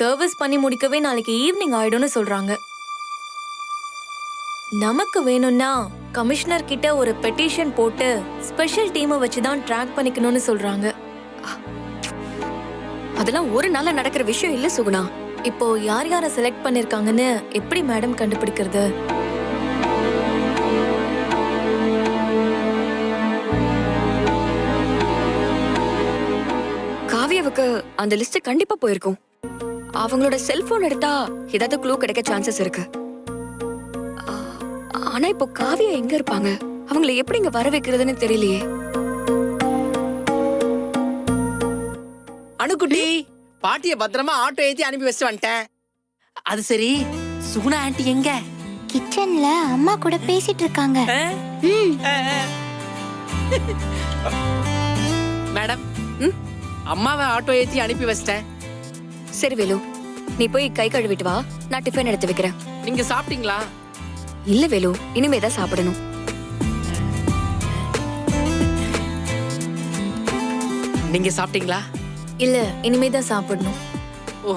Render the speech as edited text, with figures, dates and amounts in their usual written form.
Service பண்ணி முடிக்கவே நாளைக்கு evening ஆயிடும்னு சொல்றாங்க. நமக்கு வேணும்னா கமிஷனர் கிட்ட ஒரு பெட்டிஷன் போட்டு ஸ்பெஷல் டீமை வச்சுதான் ட்ராக் பண்ணிக்கணும்னு சொல்றாங்க. அதெல்லாம் ஒரு நாள்ல நடக்கிற விஷயம் இல்ல சுகுணா. இப்போ யார் யார செலக்ட் பண்ணிருக்காங்கன்னு எப்படி மேடம் கண்டுபிடிக்கிறது? காவியாவுக்கு அந்த லிஸ்ட் கண்டிப்பா போயிருக்கும். அவங்களோட செல்போன் எடுத்தா ஏதாவது க்ளூ கிடைக்க சான்சஸ் இருக்கு. ஆனா இப்போ காவியா எங்க இருப்பாங்க? அவங்களை எப்படி இங்க வர வைக்கிறதுன்னு தெரியலையே. அணுக்குட்டி, பாட்டிய பத்திரமா ஆட்டோ ஏத்தி அனுப்பி வச்சு வந்துட்டேன். அது சரி, சுகுணா ஆண்டி எங்க? கிச்சன்ல அம்மா கூட பேசிட்டு இருக்காங்க. மேடம், அம்மாவை ஆட்டோ ஏத்தி அனுப்பி வச்சிட்டேன். சரி வேலு, நீ போய் கை கழுவிட்டு வா, நான் டிஃபன் எடுத்து வைக்கிறேன். நீங்க சாப்பிட்டீங்களா? இல்ல வேலு, இனிமேதான் சாப்பிடணும். நீங்க சாப்பிட்டீங்களா? இல்ல, இனிமேதான் சாப்பிடணும். ஓ